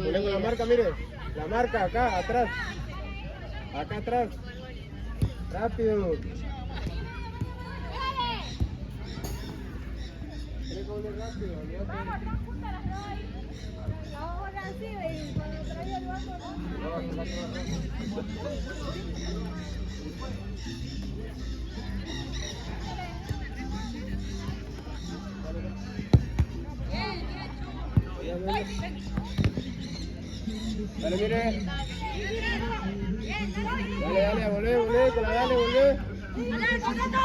Con la marca, mire, la marca acá atrás, acá atrás, rápido. Rápido, ahora sí, cuando traía el vaso, dale, mire. Dale, volvé, con la dale, volvé. ¡Dale, contrato!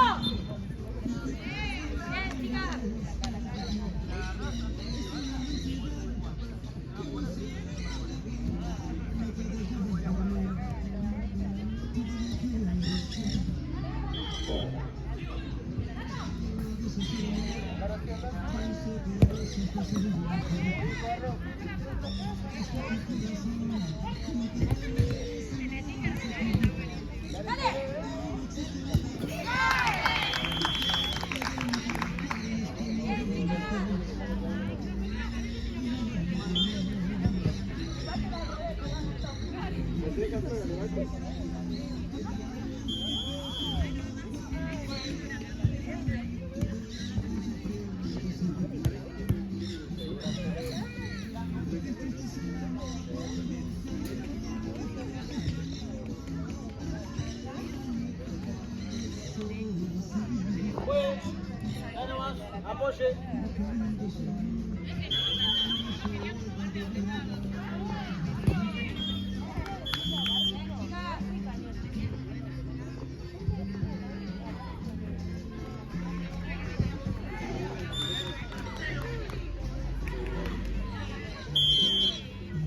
Apoye.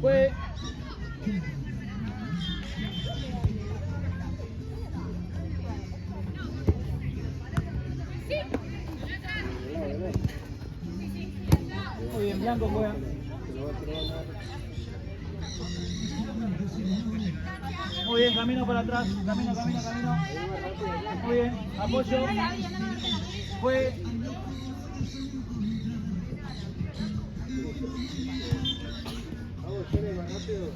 Fue. Muy bien, Blanco juega. Muy bien, camino para atrás. Camino. Muy bien, apoyo. Fue. Vamos, Chile, más rápido.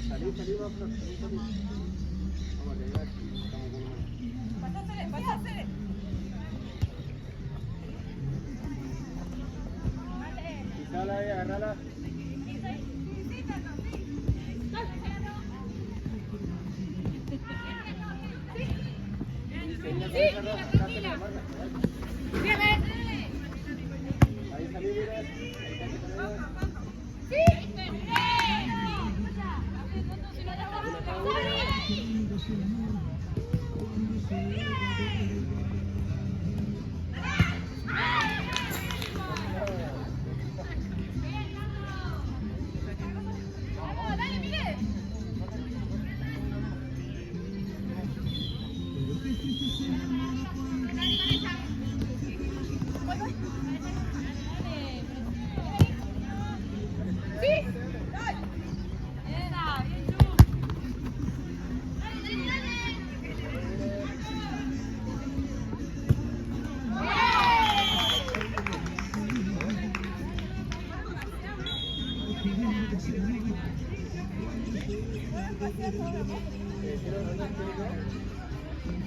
Salí, vamos a llegar. Pasásele. Pisala ahí, agarrala. Ahí salí, mira.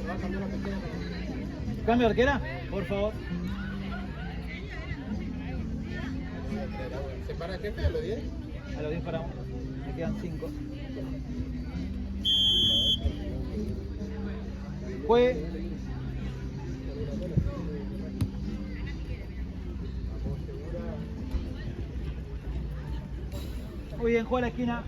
Va a cambiar la pantalla. ¿Cambio de arquera? Por favor. ¿Se para el jefe a los 10? A los 10 paramos. Me quedan 5. Juegue. Muy bien, juega a la esquina.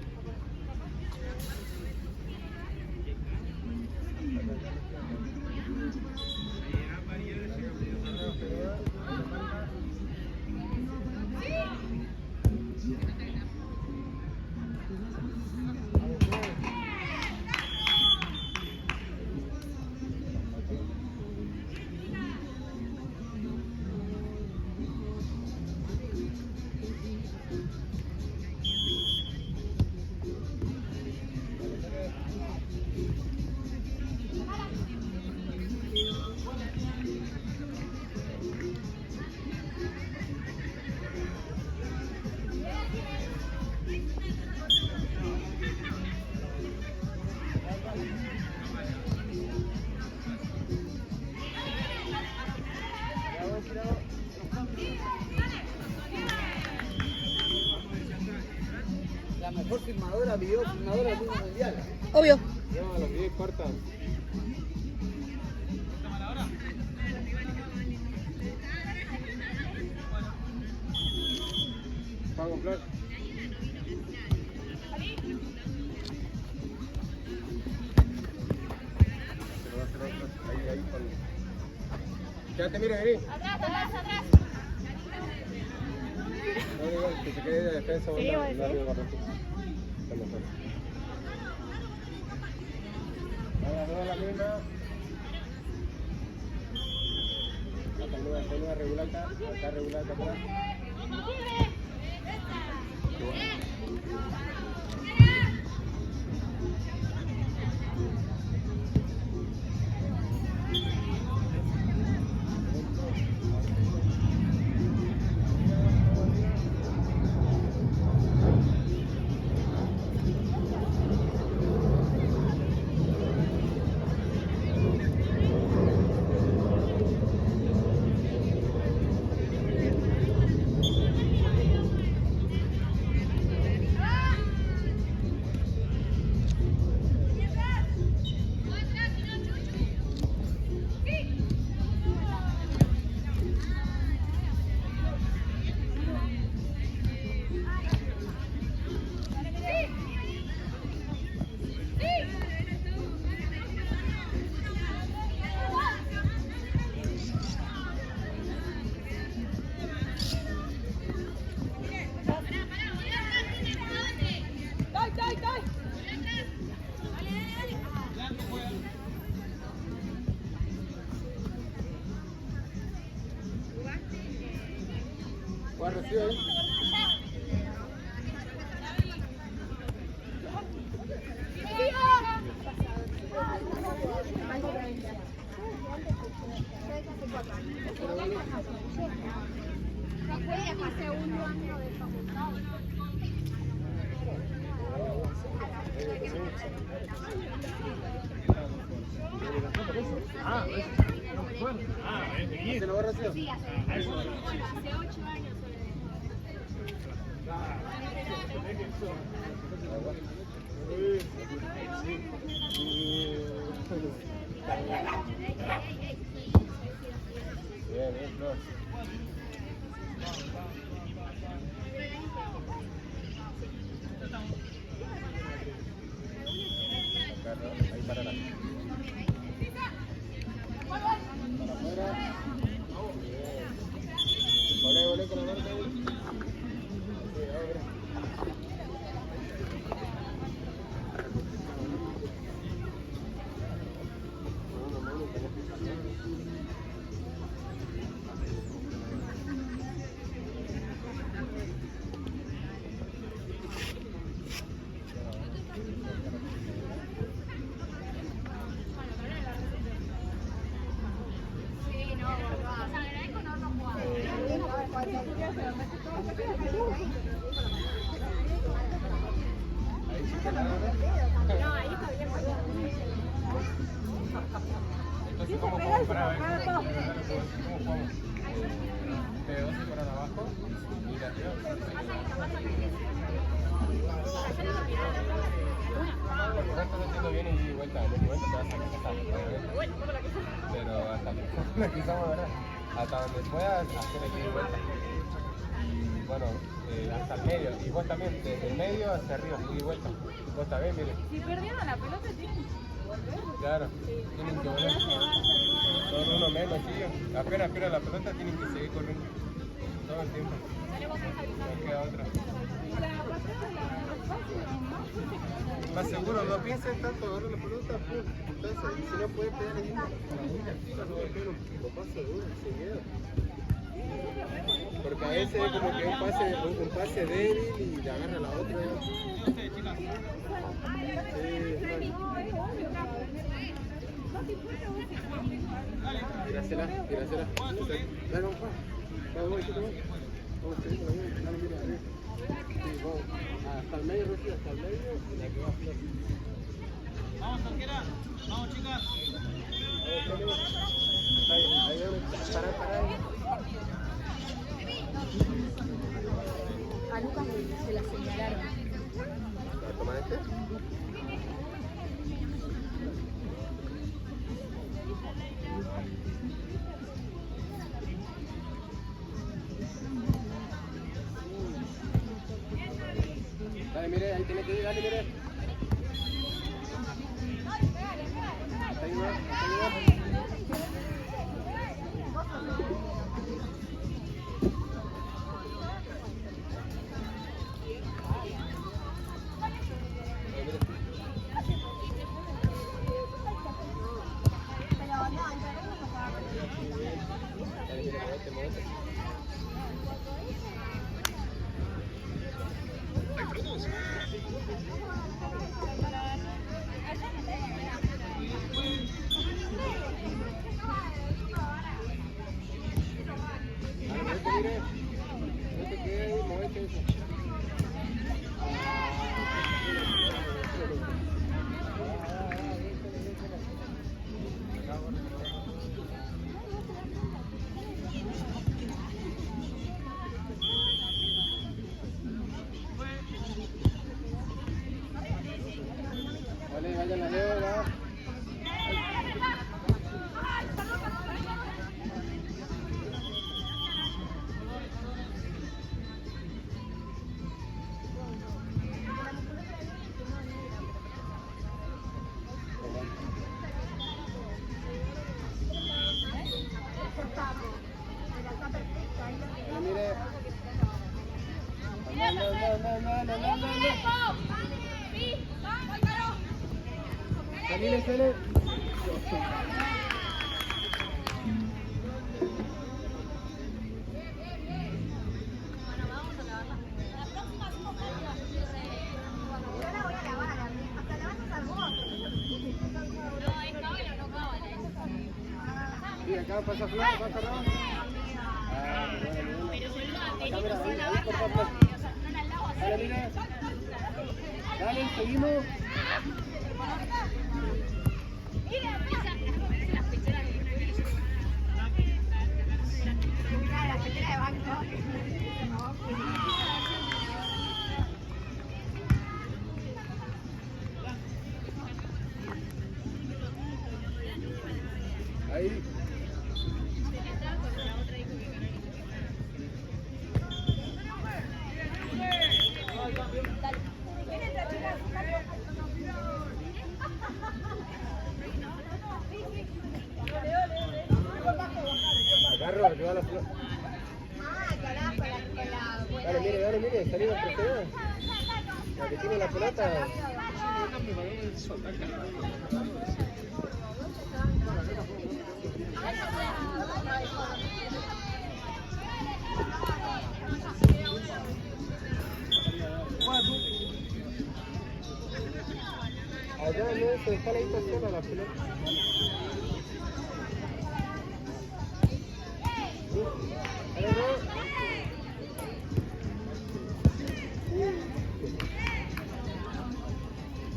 La mejor filmadora, video filmadora del mundo mundial. Obvio. No, a los 10 cortan. Pago Flor. Ahí, ya te miro, vení. Atrás, atrás, atrás. No, igual, que se quede de defensa o Sí, no, voy a no, decir. no, está mejor. Ahora, toda la misma. Saluda regular acá regular acá atrás. ¿Cuál recibe? ¿Se lo va a recibir? Sí, hace 8 años. Bien, bien, Flor. Ahí para la. Para afuera. Volé con la marca ahí. Sí, ahora. entonces ¿cómo jugamos para ver? ¿Cómo jugamos? P12 para abajo y la arriba. Lo estás haciendo bien y vuelta, en el momento te vas a casar. Pero hasta que quizás ¿verdad? Hasta donde puedas hacer el ida y vuelta. Y bueno, hasta el medio. Y vos también, desde el medio hacia arriba, ida y vuelta. Vos también, mire. Si perdieron la pelota, tienen que volver. Claro, tienen que volver. Son uno menos, sí. Apenas pierdan la pelota, tienen que seguir corriendo. Todo el tiempo. No queda otra. Más seguro, no piensen tanto, agarren la pelota, pum. Entonces, si no pueden pegar ahí, lo pasa duro, enseguida. Porque a veces es como que un pase débil y le agarra la otra. Tírasela. Dale, vamos, vamos, dale, mira, arriba. Sí, vamos. Hasta el medio, Rocío, hasta el medio y la que va a flotar. Vamos, arquera. Vamos, chicas. Ahí, para ahí. A Lucas se la señalaron. ¿La toma este? Dale, mire, ahí tiene que ir, dale, mire. Ahí va. Vayan la Leo, va. Mire. Sale. Sí, acá pasa Flor, pasa Ramón. Dale, mira. Dale, seguimos. Ahí. Agarro, que va la flor. Dale, mire, salimos por allá. La que tiene la pelota. Allá no se está la estación a la pelota.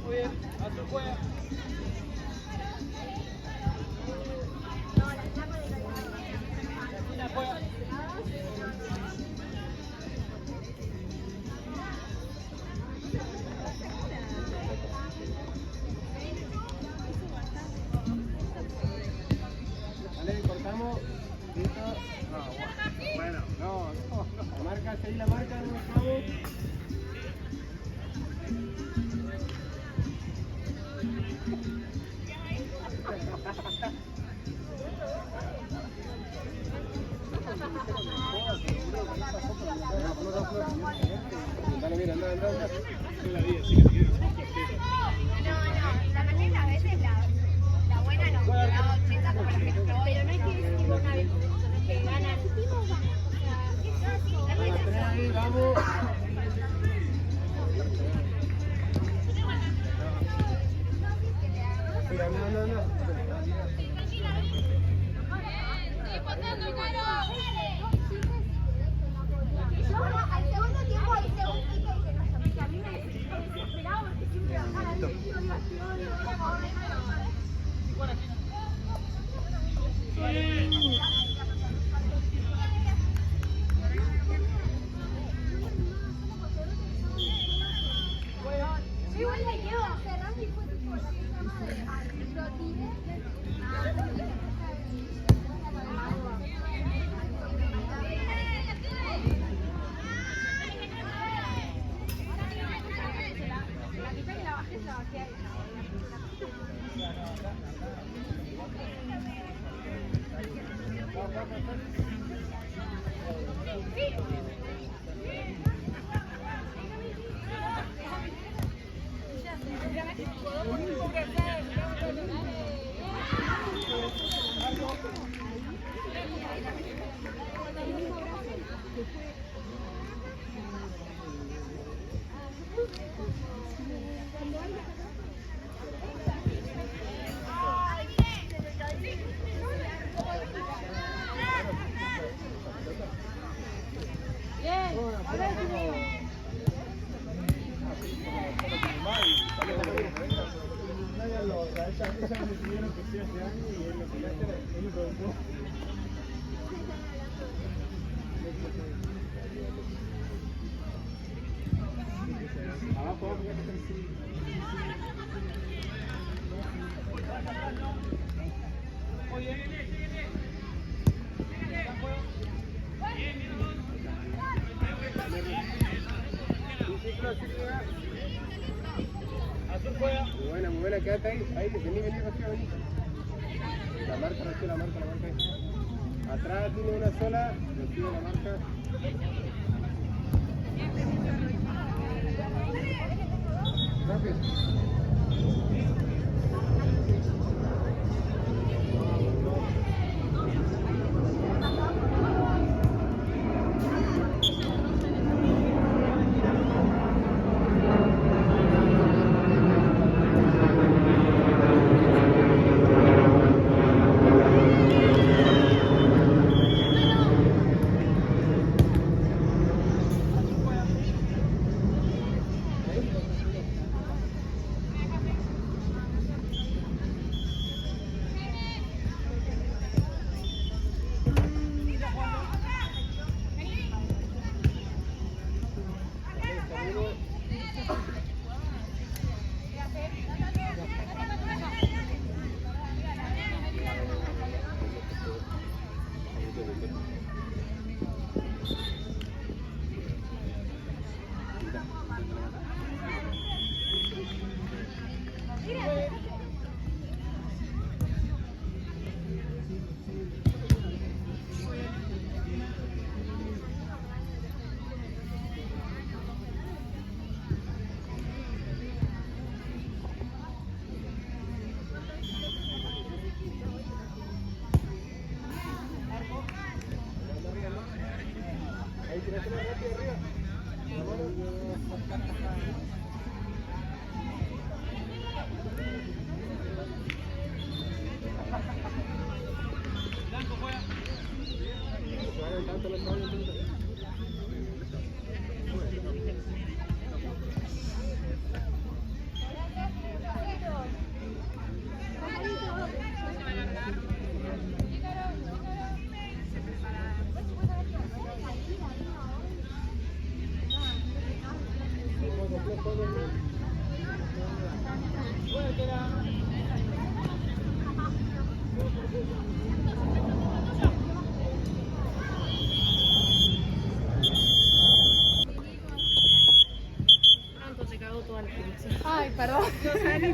Muy bien, a tu juega. Bueno, no. La marca, seguí la marca, no vamos. Dale, mira, anda. No, la mayoría a veces la buena no, la 80 como la que nos probó. Pero no es que es tipo una vez, que ganan. Ahí, vamos. Mira, no. Al segundo tiempo hice un pique que a mí me desesperaba porque siempre bajaba el tiro y era favor de yo igual me quedo cerrando y fue tipo la puta madre. Lo tiré. La mitad que la bajé ahí. Muy buena, quédate ahí, vení, Rocío, vení. La marca, Rocío, la marca ahí. Atrás tiene una sola, Rocío, la marca. Rápido.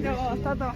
No, está todo.